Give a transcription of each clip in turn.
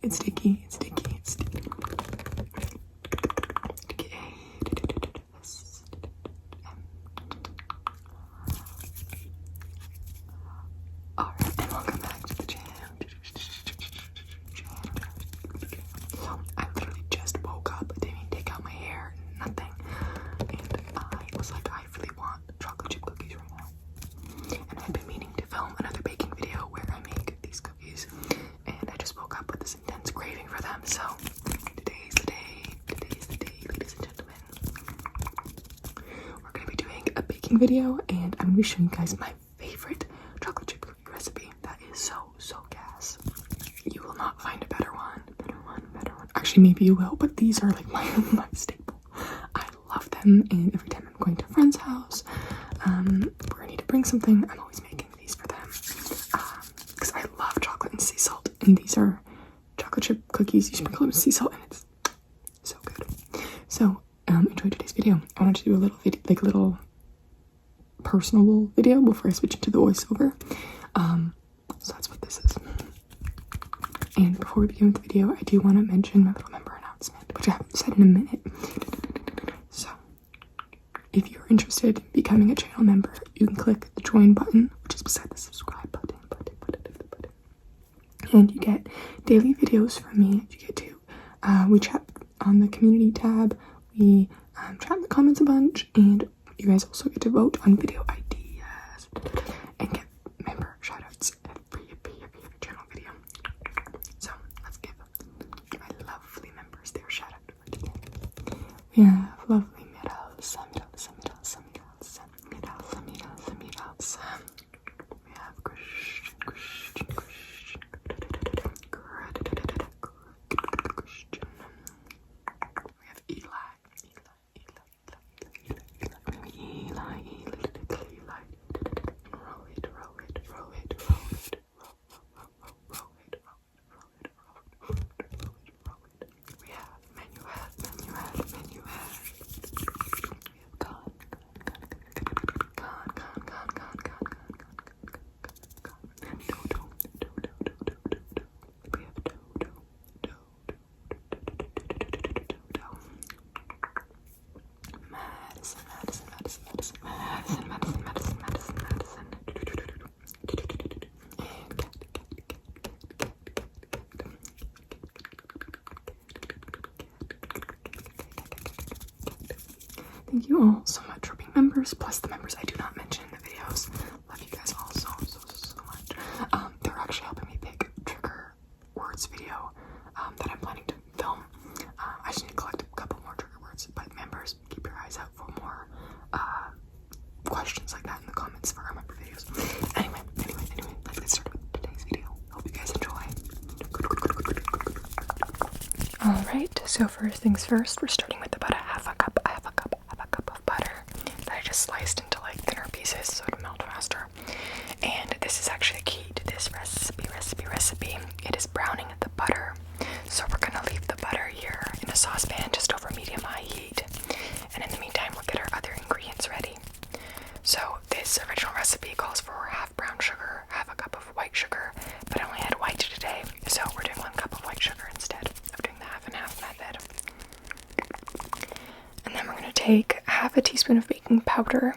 it's sticky, it's sticky, it's sticky. Alright, and welcome back to the channel. So, I literally just woke up, didn't even take out my hair, nothing. And I was like, I really want chocolate chip cookies right now. And I've been meaning to film another baking video where I make these cookies. And I just woke up with this intense craving for them. So, today's the day, ladies and gentlemen. We're going to be doing a baking video, and I'm going to be showing you guys my favorite chocolate chip cookie recipe. That is so gas. You will not find a better one. Actually, maybe you will, but these are like my staple. I love them, and every time I'm going to a friend's house, where I need to bring something, I'm always making these for them. Because I love chocolate and sea salt, and these are chocolate chip cookies. You sprinkle them with sea salt, and it's so good. So, enjoy today's video. I wanted to do a little video, like a little personal video before I switch into the voiceover. So that's what this is. And before we begin with the video, I do want to mention my little member announcement, which I haven't said in a minute. So, if you're interested in becoming a channel member, you can click the join button, which is beside the subscribe button. And you get daily videos from me. You get to, we chat on the community tab, we chat in the comments a bunch, and you guys also get to vote on video ideas and get member shoutouts every channel video. So let's give my lovely members their shout out for today. We have lovely middles. We have Christian. We have Eli. We have Manuel. Thank you all so much for being members, plus the members I do not mention in the videos. Love you guys all so much. They're actually helping me pick trigger words video that I'm planning to film. I just need to collect a couple more trigger words, but members, keep your eyes out for more questions like that in the comments for our member videos. Anyway, let's get started with today's video. Hope you guys enjoy. Alright, so first things first, we're starting with about half a cup of butter that I just sliced into like thinner pieces so it'll melt faster. And this is actually the key to this recipe. It is browning the butter. So we're gonna leave the butter here in a saucepan just over medium-high heat. And in the meantime, we'll get our other ingredients ready. So this original recipe calls for half brown sugar, half a cup of white sugar, but I only had white today, so we're doing 1 cup of white sugar instead of doing the half and half method. And then we're going to take half a teaspoon of baking powder.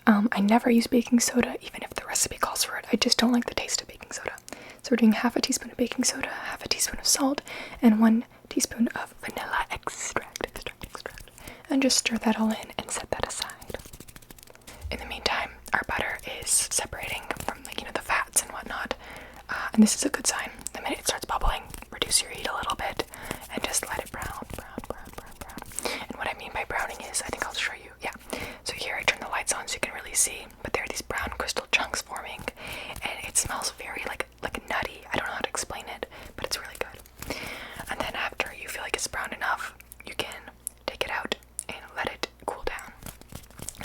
I never use baking soda, even if the recipe calls for it. I just don't like the taste of baking soda. So we're doing half a teaspoon of baking soda, half a teaspoon of salt, and 1 teaspoon of vanilla extract. And just stir that all in and set that aside. In the meantime, our butter is separating from, like, the fats and whatnot. And this is a good sign. The minute it starts bubbling, reduce your heat a little bit and just let it brown. And what I mean by browning is, I think I'll show you. Yeah. So here I turn the lights on so you can really see, but there are these brown crystal chunks forming, and it smells very like nutty. I don't know how to explain it, but it's really good. And then after you feel like it's brown enough, you can take it out and let it cool down.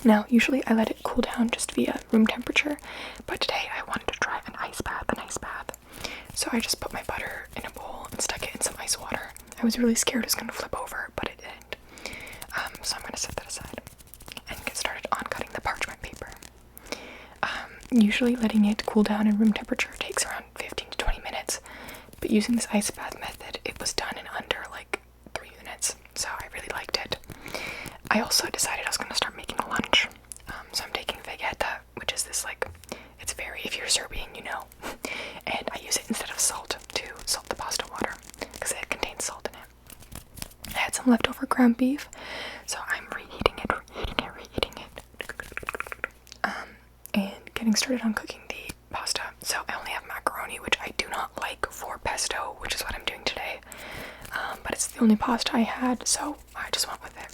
Now, usually I let it cool down just via room temperature, but today I wanted to try an ice bath. So I just put my butter in a bowl and stuck it in some ice water. I was really scared it was going to flip over, but it didn't. So I'm going to set that aside and get started on cutting the parchment paper. Usually letting it cool down in room temperature takes around 15 to 20 minutes, but using this ice bath method was done in under like 3 minutes, so I really liked it. I also decided I was going to start making a lunch. So I'm taking vegeta, which is this like, it's very, if you're Serbian, you know, and I use it instead of salt to salt the pasta water because it contains salt in it. I had some leftover ground beef, so I'm reheating it, and getting started on cooking the pasta. So I only have macaroni, which I do not like for pesto, which is what I'm doing today. But it's the only pasta I had, so I just went with it.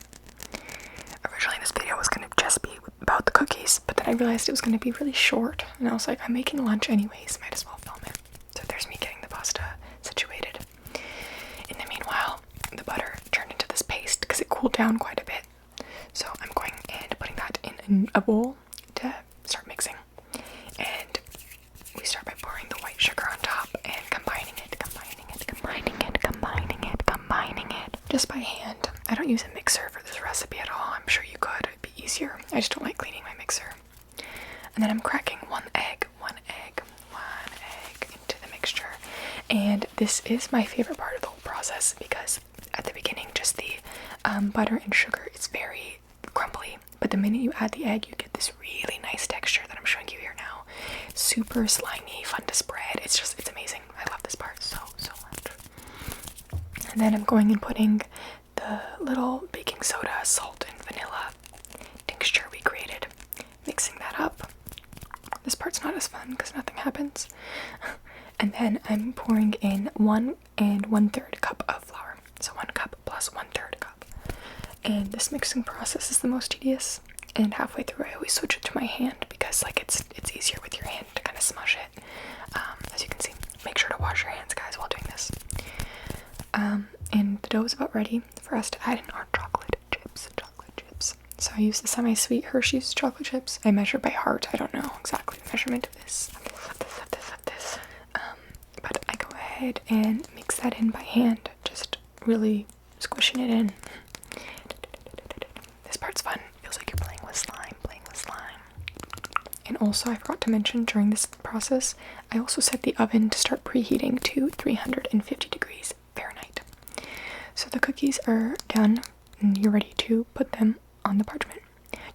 Originally this video was going to just be about the cookies, but then I realized it was going to be really short, and I was like, I'm making lunch anyways, might as well film it. So there's me getting the pasta situated. In the meanwhile, the butter turned into this paste because it cooled down quite a bit. So I'm going and putting that in a bowl to start mixing. And we start by pouring the white sugar on top and combining it, just by hand. I don't use a mixer for this recipe at all. I'm sure you could, it'd be easier. I just don't like cleaning my mixer. And then I'm cracking one egg into the mixture. And this is my favorite part of the whole process because at the beginning, just the butter and sugar is very crumbly. But the minute you add the egg, you get this really nice texture that I'm showing you here now. Super slimy, fun to spread. It's amazing. I love this part so much. And then I'm going and putting the little baking soda, salt, and vanilla tincture we created. Mixing that up. This part's not as fun because nothing happens. And then I'm pouring in 1 1/3 cup of flour. So 1 cup plus 1/3 cup. And this mixing process is the most tedious. And halfway through, I always switch it to my hand because like it's easier with your hand to kind of smush it. As you can see, make sure to wash your hands, guys, while doing this. And the dough is about ready for us to add in our chocolate chips. So I use the semi-sweet Hershey's chocolate chips. I measure by heart. I don't know exactly the measurement of this. But I go ahead and mix that in by hand, just really squishing it in. This part's fun. Feels like you're playing with slime. And also, I forgot to mention during this process, I also set the oven to start preheating to 350 degrees Fahrenheit. So the cookies are done, and you're ready to put them on the parchment.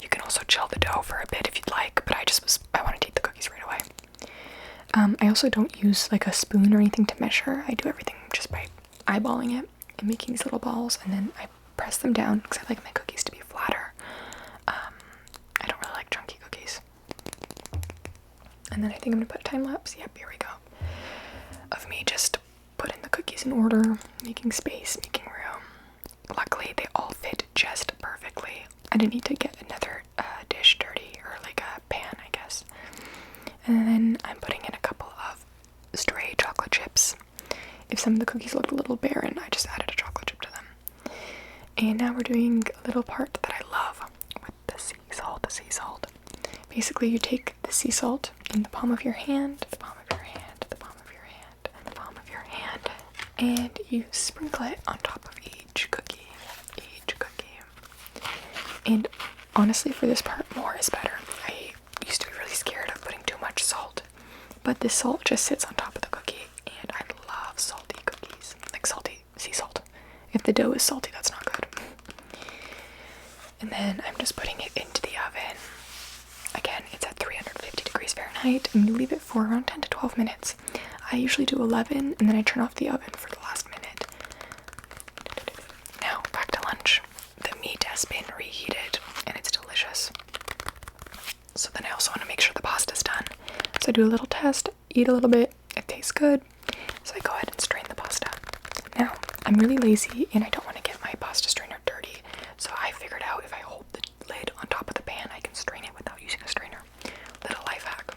You can also chill the dough for a bit if you'd like, but I want to take the cookies right away. I also don't use like a spoon or anything to measure. I do everything just by eyeballing it and making these little balls, and then I press them down because I like my cookies to be flatter. I don't really like chunky cookies. And then I think I'm gonna put a time lapse. Yep, here we go. Of me just putting the cookies in order, making space, making room. Luckily, they all fit just perfectly. I didn't need to get another dish dirty, or like a pan, I guess. And then I'm putting in a couple of stray chocolate chips. If some of the cookies looked a little barren, I just added a chocolate chip to them. And now we're doing a little part that I love with the sea salt. Basically, you take the sea salt in the palm of your hand, and you sprinkle it on top of each cookie. And honestly, for this part, more is better. I used to be really scared of putting too much salt, but this salt just sits on top of the cookie, and I love salty cookies, like salty sea salt. If the dough is salty, that's not good. And then I'm just putting it into the oven. Again, it's at 350 degrees Fahrenheit, and you leave it for around 10 to 12 minutes. I usually do 11, and then I turn off the oven for the last minute. Now, back to lunch. The meat has been reheated, and it's delicious. So then I also want to make sure the pasta's done. So I do a little test, eat a little bit, it tastes good, so I go ahead and strain the pasta. Now, I'm really lazy, and I don't want to get my pasta strainer dirty, so I figured out if I hold the lid on top of the pan, I can strain it without using a strainer. Little life hack.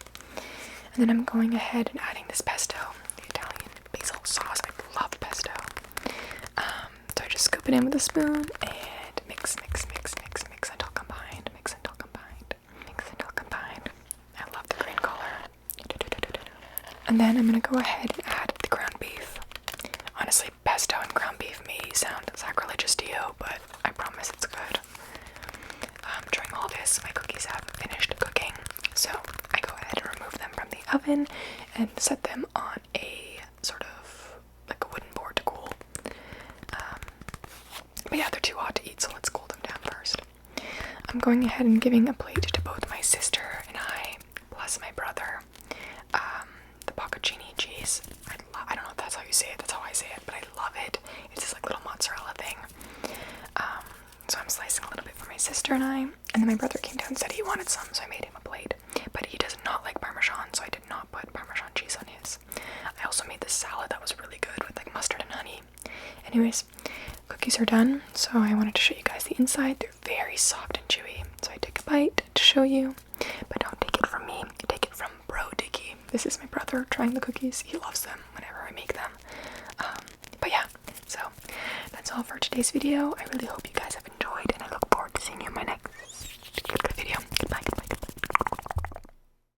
And then I'm going ahead and adding this pesto, the Italian basil sauce. I love pesto. So I just scoop it in with a spoon and mix until combined. I love the green color. And then I'm going to go ahead and add the ground beef. Honestly, pesto and ground beef may sound sacrilegious to you, but I promise it's good. During all this, my cookies have finished cooking, so I go ahead and remove them from the oven and set them on a sort of like a wooden board to cool. But yeah, they're too hot to eat, so let's cool them down first. I'm going ahead and giving a plate to both my sister and I, plus my brother. The bocconcini cheese. I don't know if that's how you say it, that's how I say it, but I love it. It's this like little mozzarella thing. So I'm slicing a little bit for my sister and I, and then my brother came down and said he wanted some, so I made him a plate. But he does not like Parmesan, so I did not put Parmesan cheese on his. I also made this salad that was really good with like mustard and honey. Anyways, cookies are done, so I wanted to show you guys the inside. They're very soft and chewy, so I took a bite to show you. But don't take it from me, take it from Bro Dicky. This is my brother trying the cookies. He loves them whenever I make them. But yeah, so that's all for today's video. I really hope you